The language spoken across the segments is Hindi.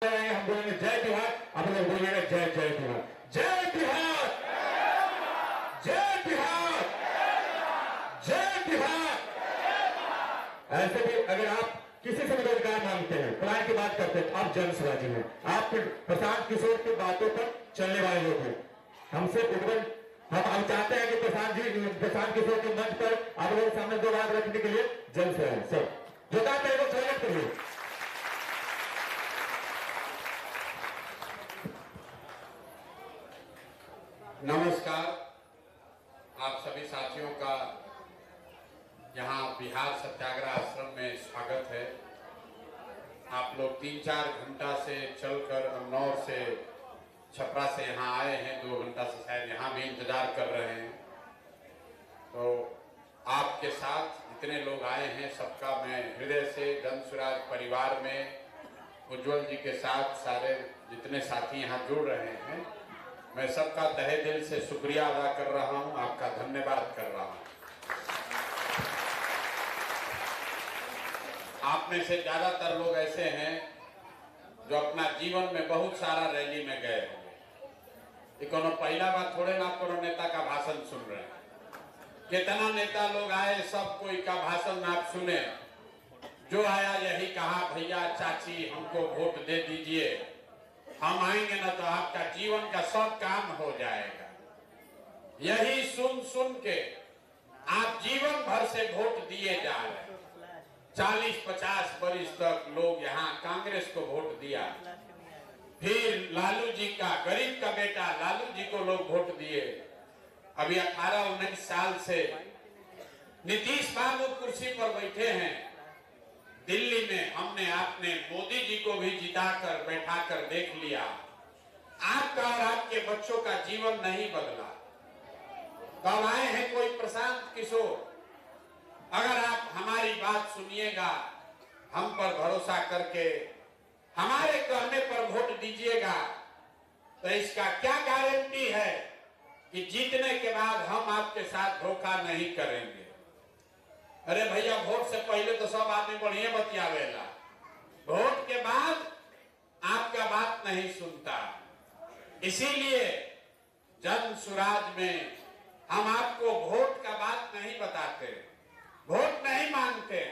हम बोलेंगे जय बिहार, आप लोग बोलिएगा जय जय बिहार, जय बिहार, जय बिहार, जय बिहार। ऐसे भी अगर आप किसी से भी रोजगार मांगते हैं, पढ़ाई की बात करते हैं, आप जन स्वराजी हैं, आप प्रशांत किशोर की बातों पर चलने वाले लोग हैं। हमसे उद्वल हम चाहते हैं कि प्रशांत किशोर के मंच पर आप लोगों के सामने दो बात रखने के लिए जन से आए सब जो चाहते हैं वो स्वागत करिए। नमस्कार, आप सभी साथियों का यहाँ बिहार सत्याग्रह आश्रम में स्वागत है। आप लोग 3-4 घंटा से चलकर अमनौर से छपरा से यहाँ आए हैं, 2 घंटा से शायद यहाँ भी इंतजार कर रहे हैं। तो आपके साथ जितने लोग आए हैं सबका मैं हृदय से जन स्वराज परिवार में उज्जवल जी के साथ सारे जितने साथी यहाँ जुड़ रहे हैं, मैं सबका तहे दिल से शुक्रिया अदा कर रहा हूँ, आपका धन्यवाद कर रहा हूँ। आप में से ज्यादातर लोग ऐसे हैं जो अपना जीवन में बहुत सारा रैली में गए होंगे। कोनो पहला बार थोड़े ना कोनो नेता का भाषण सुन रहे हैं। कितना नेता लोग आए, सब कोई का भाषण आप सुने। जो आया यही कहा, भैया चाची हमको वोट दे दीजिए, हम आएंगे ना तो आपका जीवन का सब काम हो जाएगा। यही सुन सुन के आप जीवन भर से वोट दिए जा रहे हैं। 40-50 वर्ष तक लोग यहाँ कांग्रेस को वोट दिया, फिर लालू जी का, गरीब का बेटा लालू जी को लोग वोट दिए। अभी 18-19 साल से नीतीश बाबू कुर्सी पर बैठे हैं। दिल्ली में हमने आपने मोदी जी को भी जिताकर बैठाकर देख लिया। आपका और आपके बच्चों का जीवन नहीं बदला। कब आए हैं कोई प्रशांत किशोर? अगर आप हमारी बात सुनिएगा, हम पर भरोसा करके हमारे कहने पर वोट दीजिएगा, तो इसका क्या गारंटी है कि जीतने के बाद हम आपके साथ धोखा नहीं करेंगे? अरे भैया, वोट से पहले तो सब आदमी बढ़िया बतियावेला, वोट के बाद आपका बात नहीं सुनता। इसीलिए जन स्वराज में हम आपको वोट का बात नहीं बताते, वोट नहीं मांगते।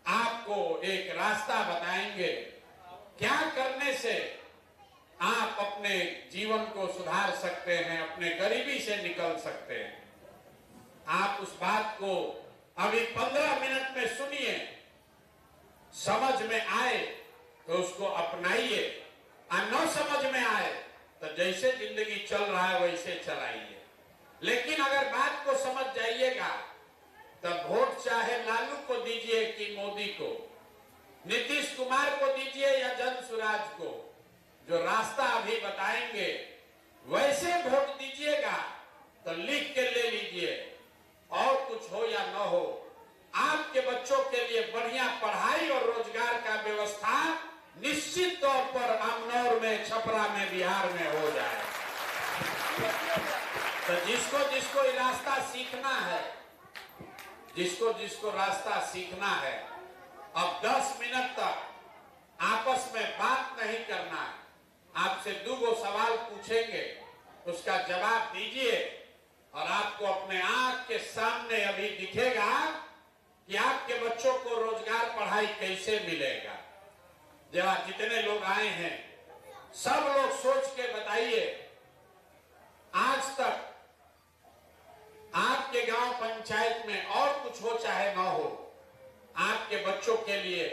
आपको एक रास्ता बताएंगे, क्या करने से आप अपने जीवन को सुधार सकते हैं, अपने गरीबी से निकल सकते हैं। आप उस बात को अभी 15 मिनट में सुनिए, समझ में आए तो उसको अपनाइए, और न समझ में आए तो जैसे जिंदगी चल रहा है वैसे चलाइए। लेकिन अगर बात को समझ जाइएगा तब वोट चाहे लालू को दीजिए कि मोदी को, नीतीश कुमार को दीजिए या जन स्वराज को, जो रास्ता अभी बताएंगे वैसे वोट दीजिएगा। तो लिख के ले लीजिए, और कुछ हो या न हो, आपके बच्चों के लिए बढ़िया पढ़ाई और रोजगार का व्यवस्था निश्चित तौर पर अमनौर में, छपरा में, बिहार में हो जाए। तो जिसको जिसको ये रास्ता सीखना है, जिसको जिसको रास्ता सीखना है, अब 10 मिनट तक आपस में बात नहीं करना है। आपसे 2 सवाल पूछेंगे, उसका जवाब दीजिए, और आपको अपने आंख के सामने अभी दिखेगा कि आपके बच्चों को रोजगार, पढ़ाई कैसे मिलेगा। जब जितने लोग आए हैं सब लोग सोच के बताइए, आज तक आपके गांव पंचायत में और कुछ हो चाहे ना हो, आपके बच्चों के लिए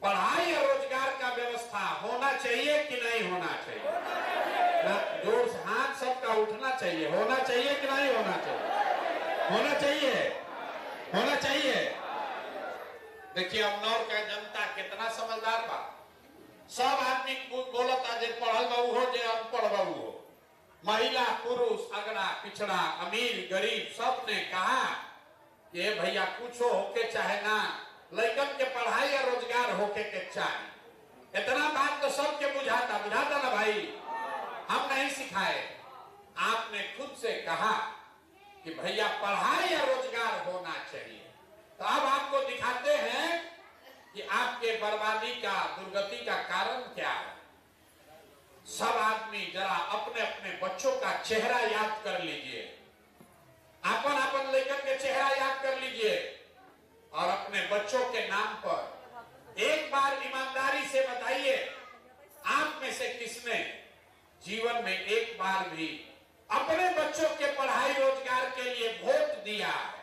पढ़ाई और रोजगार का व्यवस्था होना चाहिए कि नहीं होना चाहिए? जोर से हाथ सबका उठना चाहिए। होना चाहिए कि नहीं होना चाहिए? होना चाहिए, होना चाहिए। देखिए अमनौर का जनता कितना समझदार बा। सब आदमी बोलता, जे पढ़ल बाबू हो, जे अनपढ़ बाबू हो, महिला पुरुष, अगड़ा पिछड़ा, अमीर गरीब, सब ने कहा कि भैया कुछ होके चाहे ना, लड़कन के पढ़ाई और रोजगार होके के चाहे। इतना बात तो सबके बुझाता ना भाई, हम नहीं सिखाए। आपने खुद से कहा कि भैया पढ़ाई और रोजगार होना चाहिए। तो अब आपको दिखाते हैं कि आपके बर्बादी का, दुर्गति का कारण क्या है। सब आदमी जरा अपने अपने बच्चों का चेहरा याद कर लीजिए, अपन अपन लेकर के चेहरा याद कर लीजिए और अपने बच्चों के नाम पर एक बार ईमानदारी से बताइए, आप में से किसने जीवन में एक बार भी अपने बच्चों के पढ़ाई रोजगार के लिए वोट दिया है?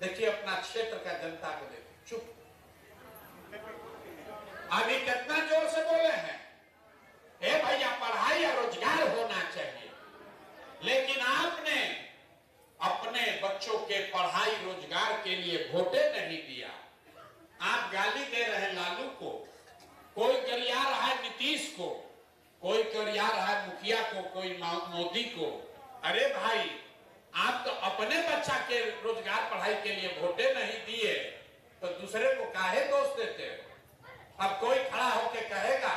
देखिए अपना क्षेत्र का जनता को देखिए, चुप। अभी कितना जोर से बोले हैं, हे भैया पढ़ाई और रोजगार होना चाहिए, लेकिन आपने अपने बच्चों के पढ़ाई रोजगार के लिए वोटे नहीं दिया। आप गाली दे रहे हैं लालू को, कोई गरिया रहा है नीतीश को, कोई गरिया रहा है मुखिया को, कोई मोदी को। अरे भाई आप तो अपने बच्चा के रोजगार पढ़ाई के लिए वोटे नहीं दिए तो दूसरे को काहे दोष देते हो? अब कोई खड़ा होकर कहेगा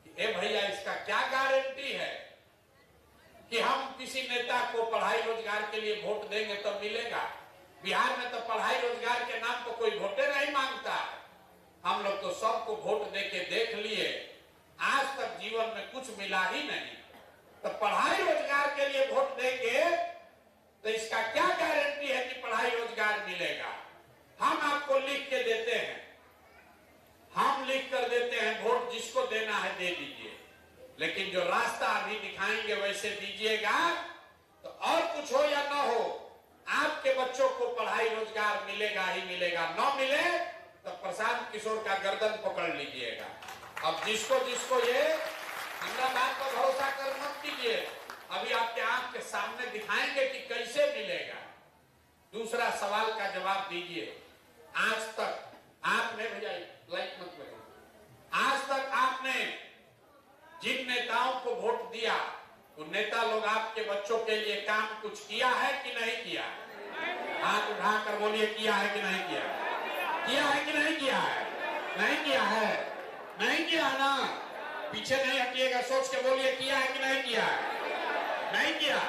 कि ए भैया इसका क्या गारंटी है कि हम किसी नेता को पढ़ाई रोजगार के लिए वोट देंगे तो मिलेगा। बिहार में तो पढ़ाई रोजगार के नाम पर कोई वोटे नहीं मांगता। हम लोग तो सबको वोट दे के देख लिए, आज तक जीवन में कुछ मिला ही नहीं। तो पढ़ाई रोजगार के लिए वोट देंगे तो इसका क्या गारंटी है कि पढ़ाई रोजगार मिलेगा? हम आपको लिख के देते हैं, हम लिख कर देते हैं, वोट जिसको देना है दे दीजिए, लेकिन जो रास्ता अभी दिखाएंगे वैसे दीजिएगा तो और कुछ हो या ना हो आपके बच्चों को पढ़ाई रोजगार मिलेगा ही मिलेगा। न मिले तो प्रशांत किशोर का गर्दन पकड़ लीजिएगा। अब जिसको जिसको ये हमरा बात पर भरोसा कर मत कीजिए, अभी आपके आंख के सामने दिखाएंगे कि कैसे मिलेगा। दूसरा सवाल का जवाब दीजिए, आज तक आपने, भैया लाइट मत करो, आज तक आपने जिन नेताओं को वोट दिया उन नेता लोग आपके बच्चों के लिए काम कुछ किया है कि नहीं किया? हाथ उठाकर बोलिए, किया है कि नहीं किया? किया है कि नहीं किया है? नहीं किया है, नहीं किया ना? पीछे नहीं हटिएगा, सोच के बोलिए, किया है कि नहीं किया? नहीं किया।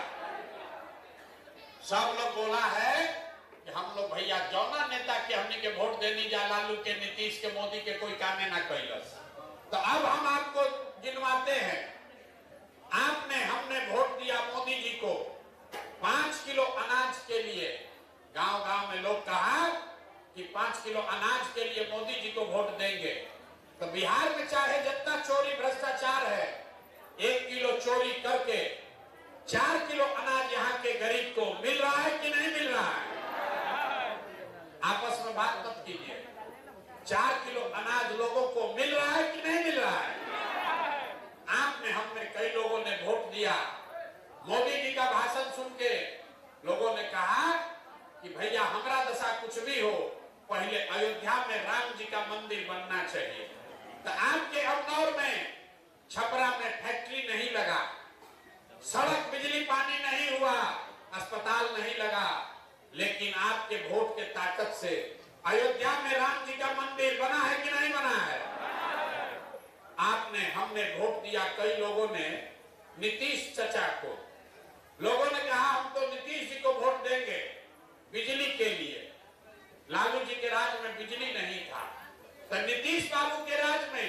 सब लोग बोला है कि हम लोग भैया जौना नेता के हमने के वोट देनी जा, लालू के, नीतीश के, मोदी के कोई कामे ना कैलस। तो अब हम आपको गिनवाते हैं। आपने, हमने वोट दिया मोदी जी को 5 किलो अनाज के लिए। गांव गांव में लोग कहा कि 5 किलो अनाज के लिए मोदी जी को वोट देंगे। तो बिहार में चाहे जितना चोरी भ्रष्टाचार है, 1 किलो चोरी करके 4 किलो अनाज यहाँ के गरीब को मिल रहा है कि नहीं मिल रहा है? आपस में बात मत कीजिए। 4 किलो अनाज लोगों को मिल रहा है कि नहीं मिल रहा है? आपने, हमने, कई लोगों ने वोट दिया। मोदी जी का भाषण सुन के लोगों ने कहा कि भैया हमारा दशा कुछ भी हो, पहले अयोध्या में राम जी का मंदिर बनना चाहिए। तो आपके अमनौर में, छपरा में फैक्ट्री नहीं लगा, सड़क बिजली पानी नहीं हुआ, अस्पताल नहीं लगा, लेकिन आपके वोट के ताकत से अयोध्या में राम जी का मंदिर बना है कि नहीं बना है? आपने, हमने वोट दिया। कई लोगों ने नीतीश चचा को, लोगों ने कहा हम तो नीतीश जी को वोट देंगे बिजली के लिए। लालू जी के राज में बिजली नहीं था, तो नीतीश बाबू के राज में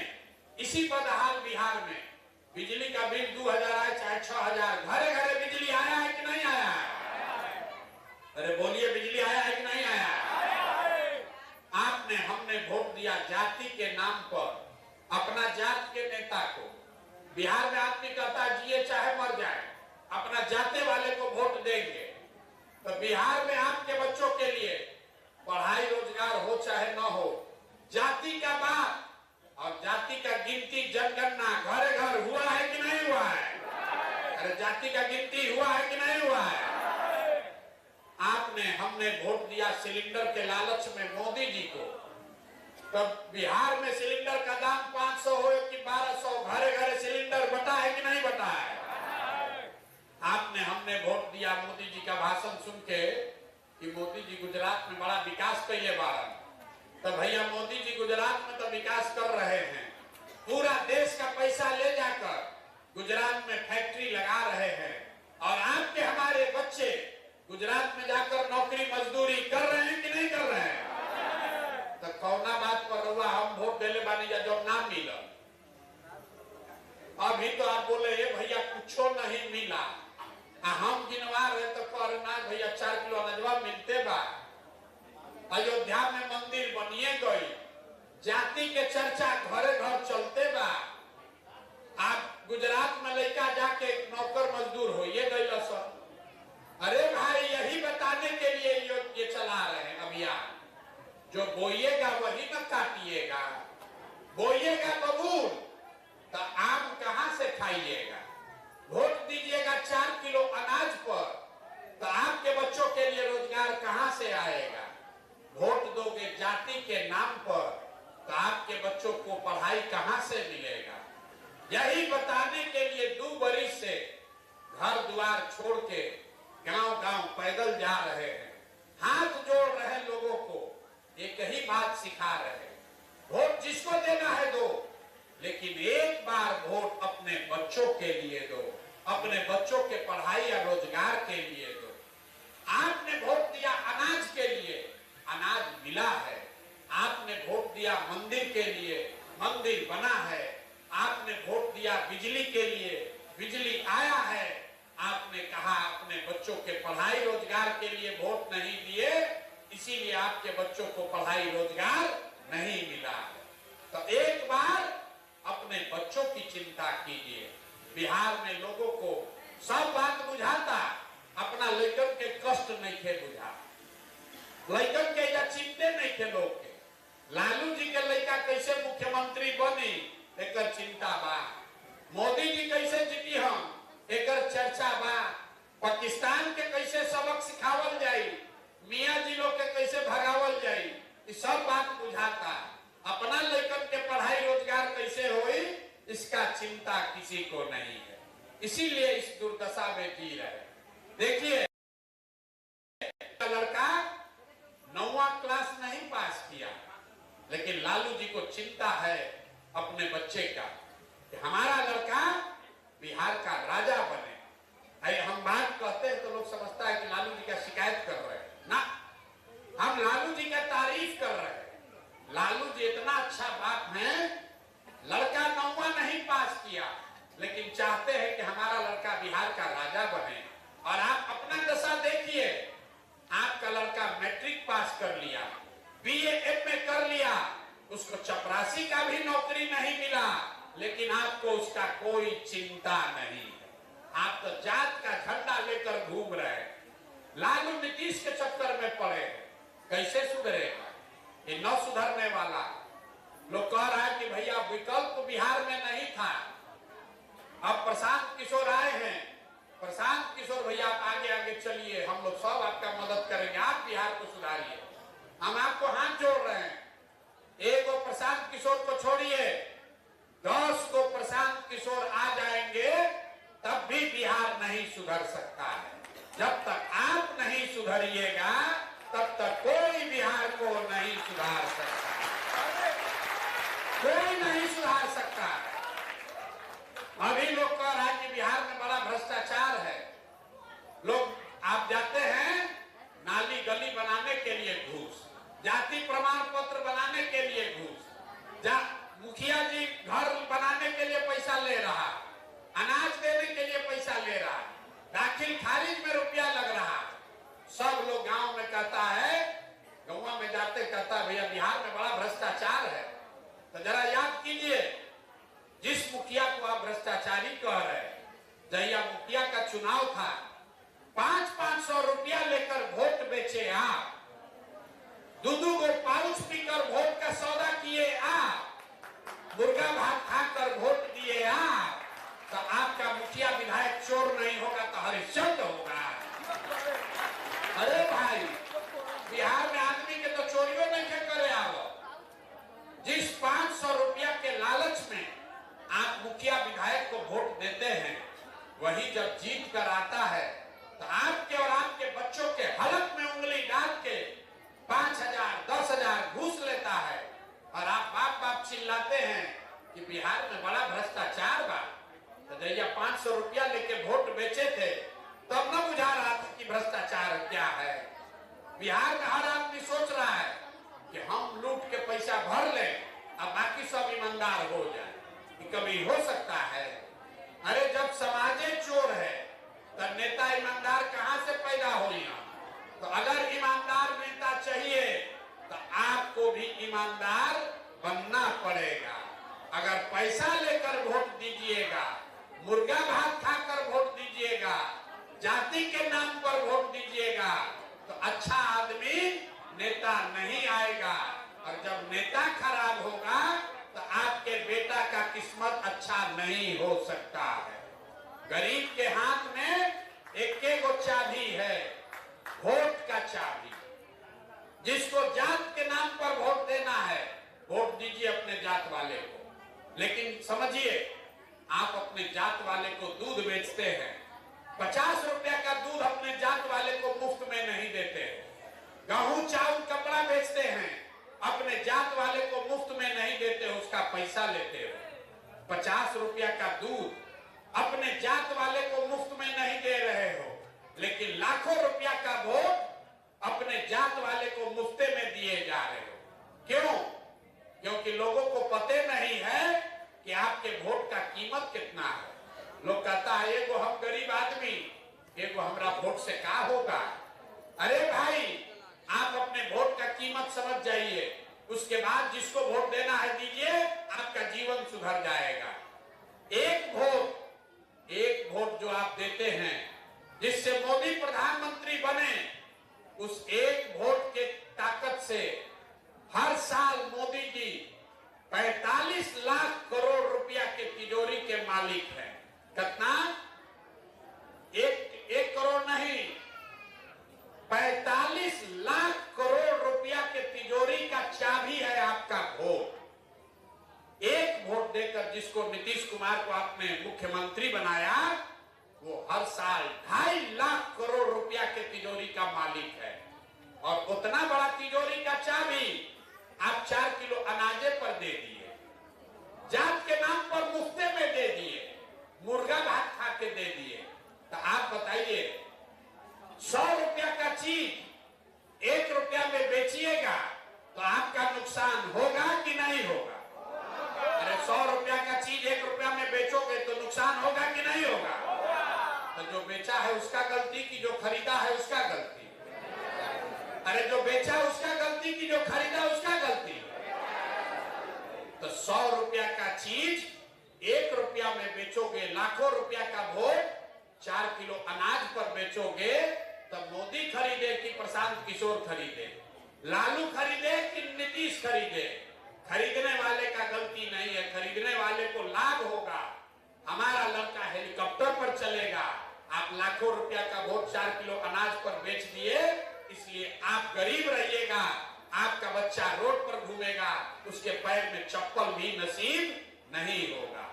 इसी बदहाल बिहार में बिजली का बिल 2000 आए चाहे 6000, घरे घरे बिजली आया है कि नहीं आया है? अरे बोलिए, बिजली आया है कि नहीं आया है? आपने, हमने वोट दिया जाति के नाम पर, अपना जात के नेता को। बिहार में आदमी कहता है जिए चाहे मर जाए, अपना जाते वाले को वोट देंगे। तो बिहार में आपके बच्चों के लिए पढ़ाई रोजगार हो चाहे न हो, जाति का बात और जाति का गिनती, जनगणना घर घर हुआ है कि नहीं हुआ है? अरे जाति का गिनती हुआ है कि नहीं हुआ है? आपने, हमने वोट दिया सिलेंडर के लालच में मोदी जी को। तब बिहार में सिलेंडर का दाम 500 हो कि 1200, घरे घरे सिलेंडर बटा है कि नहीं बटा है? आपने, हमने वोट दिया मोदी जी का भाषण सुन के कि मोदी जी गुजरात में बड़ा विकास कैले बारन। तो भैया मोदी जी गुजरात में तो विकास कर रहे हैं, पूरा देश का पैसा ले जाकर गुजरात में फैक्ट्री लगा रहे हैं, और आपके हमारे बच्चे गुजरात में जाकर नौकरी मजदूरी कर रहे हैं कि नहीं कर रहे हैं? ले बानी जा जो ना मिला। अभी तो आप बोले हे भैया कुछो नहीं मिला, हम गिनवा रहे तो करना भैया 4 किलो अनाजवा मिलते बा। अयोध्या में मंदिर बनिए गई, जाति के चर्चा घरे घर चलते बा। आप गुजरात में लड़का जाके नौकर मजदूर होइए गई लसन। अरे भाई यही बताने के लिए ये चला रहे हैं अभियान, जो बोइएगा वही न काटिएगा। बोइएगा बबूल तो आम कहां से खाइएगा। वोट दीजिएगा 4 किलो अनाज पर तो आपके बच्चों के लिए रोजगार कहां से आएगा। वोट दोगे जाति के नाम पर तो आपके बच्चों को पढ़ाई कहां से मिलेगा। यही बताने के लिए 2 बरिस से घर द्वार छोड़ के गांव-गांव पैदल जा रहे हैं, हाथ जोड़ रहे लोगों को, एक ही बात सिखा रहे हैं, वोट जिसको देना है दो, लेकिन एक बार वोट अपने बच्चों के लिए दो, अपने बच्चों के पढ़ाई या रोजगार के लिए दो। आपने वोट दिया अनाज के लिए, अनाज मिला है। आपने वोट दिया मंदिर के लिए, मंदिर बना है। आपने वोट दिया बिजली के लिए, बिजली आया है। आपने कहा अपने बच्चों के पढ़ाई रोजगार के लिए वोट नहीं दिए, इसीलिए आपके बच्चों को पढ़ाई रोजगार नहीं मिला है। तो एक बार अपने बच्चों की चिंता कीजिए। बिहार में लोगों को सब बात बुझाता, अपना लड़कन के कष्ट नहीं थे बुझा, लड़कन के या चिंते नहीं थे लोग के। लालू जी के लड़का कैसे मुख्यमंत्री बनी एकर चिंता बा, मोदी जी कैसे जीती हम एकर चर्चा बा, पाकिस्तान के कैसे सबक सिखावल जाई, मियाँ जी लोग के कैसे भगावल जाई, ये सब बात बुझाता। अपना लड़कन के पढ़ाई रोजगार कैसे होई इसका चिंता किसी को नहीं है, इसीलिए इस दुर्दशा में जी रहे। देखिए लड़का 9वां क्लास नहीं पास किया, लेकिन लालू जी को चिंता है अपने बच्चे का कि हमारा लड़का बिहार का राजा बने। अरे हम बात कहते हैं तो लोग समझता है कि लालू जी का शिकायत कर रहे हैं, ना, हम लालू जी का तारीफ कर रहे हैं। लालू जी इतना अच्छा बाप है, लड़का 9वां नहीं पास किया, लेकिन चाहते हैं कि हमारा लड़का बिहार का राजा बने। और आप अपना दशा देखिए, आपका लड़का मैट्रिक पास कर लिया, बीए एमए कर लिया, उसको चपरासी का भी नौकरी नहीं मिला, लेकिन आपको उसका कोई चिंता नहीं है। आप तो जात का झंडा लेकर घूम रहे हैं। लालू नीतीश के चक्कर में पड़े हैं, कैसे सुधरेगा ये न सुधरने वाला। लोग कह रहा है कि भैया विकल्प बिहार में नहीं था, अब प्रशांत किशोर आए हैं। प्रशांत किशोर भैया आप आगे आगे चलिए, हम लोग सब आपका मदद करेंगे, आप बिहार को सुधारिए, हम आपको हाथ जोड़ रहे हैं। एक वो प्रशांत किशोर को छोड़िए, 10 को प्रशांत किशोर आ जाएंगे तब भी बिहार नहीं सुधर सकता है। जब तक आप नहीं सुधरिएगा तब तक कोई बिहार को नहीं सुधार सकता, कोई नहीं सुधार सकता। अभी लोग कह रहा है कि बिहार में बड़ा भ्रष्टाचार है। लोग आप जाते हैं नाली गली बनाने के लिए घूस, जाति प्रमाण पत्र बनाने के लिए घूस, मुखिया जी घर बनाने के लिए पैसा ले रहा, अनाज देने के लिए पैसा ले रहा, दाखिल खारिज में रुपया लग रहा। सब लोग गांव में कहता है, गांव में जाते कहता है भैया बिहार में बड़ा भ्रष्टाचार है। तो जरा याद कीजिए, जिस मुखिया को आप भ्रष्टाचारी कह रहे, जहिया मुखिया का चुनाव था 500-500 रुपया लेकर वोट बेचे आप, 2-2 गो पाउच पीकर वोट का सौदा किए आप, मुर्गा भात खाकर वोट दिए आप, तो आपका मुखिया विधायक चोर नहीं होगा तो हरिश्चंद्र होगा। अरे भाई बिहार में आदमी के तो चोरियों नहीं करे आओ। जिस 500 रुपया के लालच में आप मुखिया विधायक को वोट देते हैं, वही जब जीत कर आता है तो आपके और आपके बच्चों के हलक में उंगली डाल के 5,000-10,000 घूस लेता है, और आप बाप बाप चिल्लाते हैं कि बिहार में बड़ा भ्रष्टाचार बा। तो जैया 500 रुपया लेके वोट बेचे थे तब न बुझा रहा था कि भ्रष्टाचार क्या है। बिहार में हर आदमी सोच रहा है कि हम लूट के पैसा भर लें, अब बाकी सब ईमानदार हो जाए, कि कभी हो सकता है। अरे जब समाजे चोर है तो नेता ईमानदार कहां से पैदा हो यहाँ? तो अगर ईमानदार नेता चाहिए तो आपको भी ईमानदार बनना पड़ेगा। अगर पैसा लेकर वोट दीजिएगा, मुर्गा भात खाकर वोट दीजिएगा, जाति के नाम पर वोट दीजिएगा, तो अच्छा आदमी नेता नहीं आएगा। और जब नेता खराब होगा तो आपके बेटा का किस्मत अच्छा नहीं हो सकता है। गरीब के हाथ में एक गो चाबी है, वोट का चाबी। जिसको जात के नाम पर वोट देना है, वोट दीजिए अपने जात वाले को। लेकिन समझिए, आप अपने जात वाले को दूध बेचते हैं, 50 रुपया का दूध अपने जात वाले को मुफ्त में नहीं देते। गेहूं चावल कपड़ा बेचते हैं, अपने जात वाले को मुफ्त में नहीं देते, उसका पैसा लेते हो। 50 रुपया का दूध अपने जात वाले को मुफ्त में नहीं दे रहे हो, लेकिन लाखों रुपया का वोट अपने जात वाले को मुफ्ते में दिए जा रहे हो। क्यों? क्योंकि लोगों को पता नहीं है कि आपके वोट का कीमत कितना है। लोग कहता है एगो हम गरीब आदमी, एगो हमरा वोट से क्या होगा। अरे भाई, आप अपने वोट का कीमत समझ जाइए, उसके बाद जिसको वोट देना है दीजिए, आपका जीवन सुधर जाएगा। एक वोट जो आप देते हैं जिससे मोदी प्रधानमंत्री बने, उस एक वोट के ताकत से हर साल मोदी जी 45 लाख करोड़ रुपया के तिजोरी के मालिक हैं। कितना? एक करोड़ नहीं, 45 लाख करोड़ रुपया के तिजोरी का चाबी है आपका वोट। एक वोट देकर जिसको नीतीश कुमार को आपने मुख्यमंत्री बनाया, वो हर साल 2.5 लाख करोड़ रुपया के तिजोरी का मालिक है। और उतना बड़ा तिजोरी का चाबी आप 4 किलो अनाजे पर दे दिए, जात के नाम पर मुफ्ते में दे दिए, मुर्गा भात खा के दे दिए। तो आप बताइए, 100 रुपया का चीज 1 रुपया में बेचिएगा तो आपका नुकसान होगा कि नहीं होगा? अरे 100 रुपया का चीज 1 रुपया में बेचोगे तो नुकसान होगा कि नहीं होगा? तो जो बेचा है उसका गलती कि जो खरीदा है उसका गलती? अरे जो बेचा उसका गलती कि जो खरीदा उसका गलती? तो 100 रुपया का चीज 1 रुपया में बेचोगे, लाखों रुपया का वोट 4 किलो अनाज पर बेचोगे, तब मोदी खरीदे कि प्रशांत किशोर खरीदे, लालू खरीदे कि नीतीश खरीदे? खरीदने वाले का गलती नहीं है, खरीदने वाले को लाभ होगा। हमारा लड़का हेलीकॉप्टर पर चलेगा, आप लाखों रुपया का वोट 4 किलो अनाज पर बेच दिए, इसलिए आप गरीब रहिएगा, आपका बच्चा रोड पर घूमेगा, उसके पैर में चप्पल भी नसीब नहीं होगा।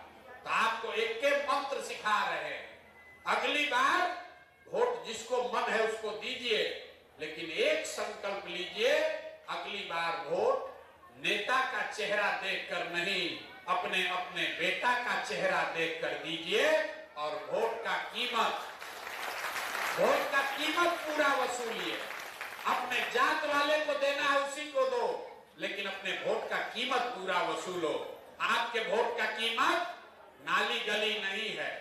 तो आपको एक के मंत्र सिखा रहे हैं, अगली बार वोट जिसको मन है उसको दीजिए, लेकिन एक संकल्प लीजिए, अगली बार वोट नेता का चेहरा देखकर नहीं, अपने अपने बेटा का चेहरा देखकर दीजिए। और वोट का कीमत पूरा वसूलिए। अपने जात वाले को देना है उसी को दो, लेकिन अपने वोट का कीमत पूरा वसूलो। आपके वोट का कीमत नाली गली नहीं है,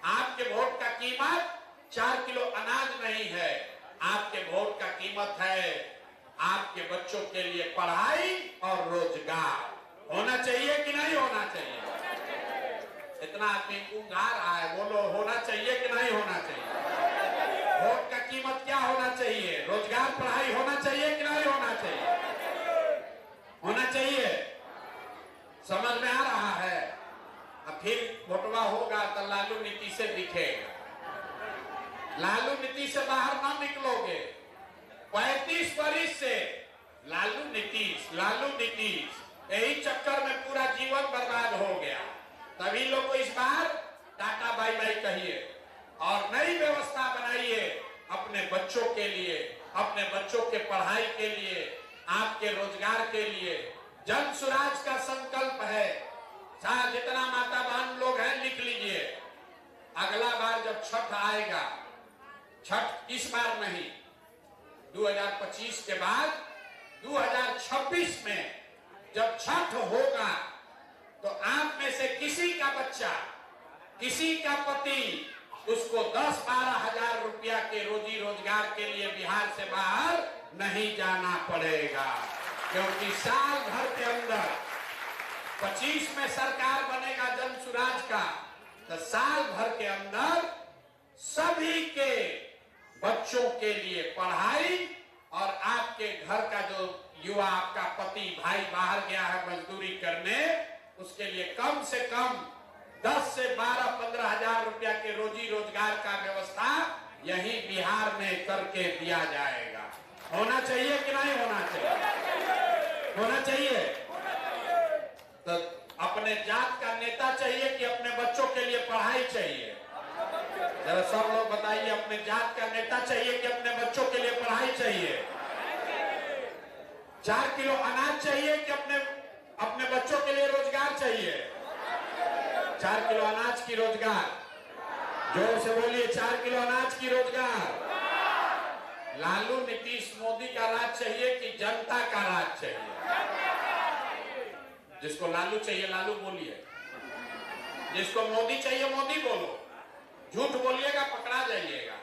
आपके वोट का कीमत 4 किलो अनाज नहीं है, आपके वोट का कीमत है आपके बच्चों के लिए पढ़ाई और रोजगार। होना चाहिए कि नहीं होना चाहिए? इतना आदमी उंघा रहा है, बोलो होना चाहिए कि नहीं होना चाहिए? वोट का कीमत क्या होना चाहिए? रोजगार पढ़ाई होना चाहिए कि नहीं होना चाहिए? होना चाहिए। समझ में आ रहा है? अब फिर वोटवा होगा तो लालू नीति से दिखेगा, लालू नीति से बाहर ना निकलोगे। 35 वर्ष से लालू नीतीश यही चक्कर में पूरा जीवन बर्बाद हो गया। तभी लोग को इस बार टाटा बाय बाय कहिए और नई व्यवस्था बनाइए अपने बच्चों के लिए, अपने बच्चों के पढ़ाई के लिए, आपके रोजगार के लिए। जन स्वराज का संकल्प है। चाहे जितना माता बहन लोग हैं लिख लीजिए, अगला बार जब छठ आएगा, छठ इस बार नहीं, 2025 के बाद 2026 में जब छठ होगा तो आप में से किसी का बच्चा, किसी का पति उसको 10-12 हजार रुपया के रोजी रोजगार के लिए बिहार से बाहर नहीं जाना पड़ेगा, क्योंकि साल भर के अंदर 25 में सरकार बनेगा जन सुराज का, तो साल भर के अंदर सभी के बच्चों के लिए पढ़ाई और आपके घर का जो युवा आपका पति भाई बाहर गया है मजदूरी करने, उसके लिए कम से कम 10 से 12-15 हजार रुपया के रोजी रोजगार का व्यवस्था यही बिहार में करके दिया जाएगा। होना चाहिए कि नहीं होना चाहिए? होना चाहिए। तो अपने जात का नेता चाहिए कि अपने बच्चों के लिए पढ़ाई चाहिए? जरा सब लोग बताइए, अपने जात का नेता चाहिए कि अपने बच्चों के लिए पढ़ाई चाहिए? 4 किलो अनाज चाहिए कि अपने बच्चों के लिए रोजगार चाहिए? 4 किलो अनाज की रोजगार, जोर से बोलिए, 4 किलो अनाज की रोजगार। लालू नीतीश मोदी का राज चाहिए कि जनता का राज चाहिए? जिसको लालू चाहिए लालू बोलिए, जिसको मोदी चाहिए मोदी बोलो, झूठ बोलिएगा पकड़ा जाइएगा।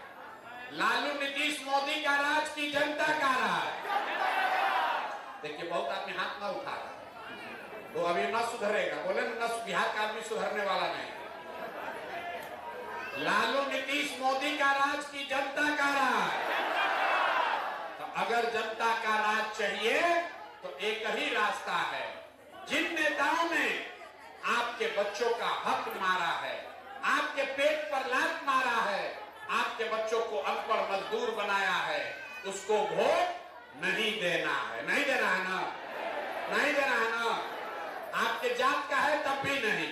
लालू नीतीश मोदी का राज की जनता का राज? देखिए बहुत आदमी हाथ ना उठा रहा, वो अभी न सुधरेगा, बोले न बिहार का आदमी सुधरने वाला नहीं। लालू नीतीश मोदी का राज की जनता का राज? तो अगर जनता का राज चाहिए तो एक ही रास्ता है। जिन नेताओं ने आपके बच्चों का हक मारा है, आपके पेट पर लात मारा है, आपके बच्चों को अनपढ़ मजदूर बनाया है, उसको वोट नहीं देना है। नहीं देना है ना? नहीं देना है ना? आपके जात का है तब भी नहीं,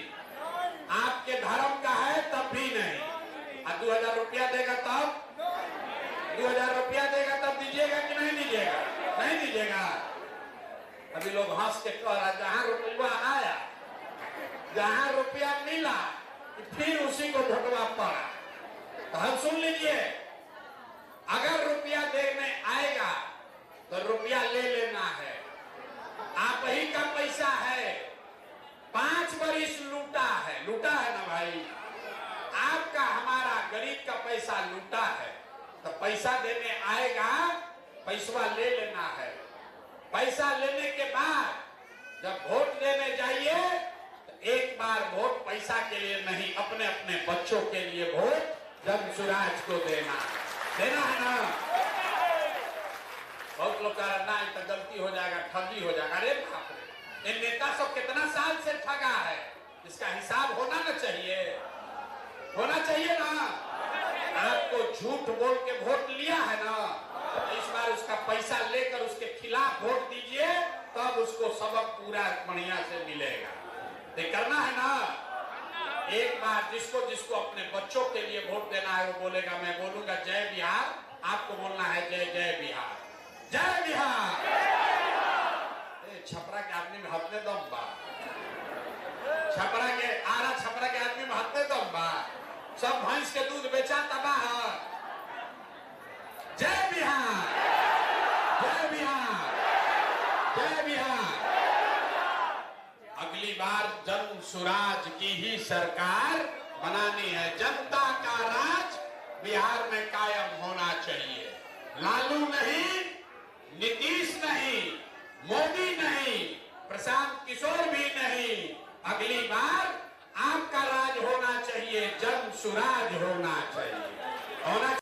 आपके धर्म का है तब भी नहीं। 2000 रुपया देगा तब, 2000 रुपया देगा तब दीजिएगा कि नहीं दीजिएगा? नहीं दीजिएगा। अभी लोग हंस के कह रहा, जहां रुपया आया, जहां रुपया मिला, फिर उसी को ढटवा पड़ा। तो हम सुन लीजिए, अगर रुपया देने आएगा तो रुपया ले लेना है, आप ही का पैसा है, 5 बरिस लूटा है, लूटा है ना भाई? आपका हमारा गरीब का पैसा लूटा है, तो पैसा देने आएगा, पैसा ले लेना है। पैसा लेने के बाद जब वोट देने जाइए तो एक बार वोट पैसा के लिए नहीं, अपने अपने बच्चों के लिए वोट जन सुराज को देना है ना? बहुत लोग कह रहे ना तो गलती हो जाएगा, ठगी हो जाएगा। अरे बाप रे, इन नेता सब कितना साल से ठगा है, इसका हिसाब होना ना चाहिए? होना चाहिए ना? आपको झूठ बोल के वोट लिया है ना, इस बार उसका पैसा लेकर उसके खिलाफ वोट दीजिए, तब उसको सबक पूरा बढ़िया से मिलेगा। ये करना है ना? एक बार जिसको जिसको अपने बच्चों के लिए वोट देना है वो बोलेगा, मैं बोलूंगा जय बिहार, आपको बोलना है जय जय बिहार, जय बिहार। छपरा के आदमी में हत्ते दम बा, छपरा के आरा छपरा के आदमी में हत्ते दम बा, सब भैंस के दूध बेचा तबाह। जय बिहार, जय बिहार, जय बिहार। अगली बार जन सुराज की ही सरकार बनानी है, जनता का राज बिहार में कायम होना चाहिए। लालू नहीं, नीतीश नहीं, मोदी नहीं, प्रशांत किशोर भी नहीं, अगली बार आपका राज होना चाहिए, जन सुराज होना चाहिए। होना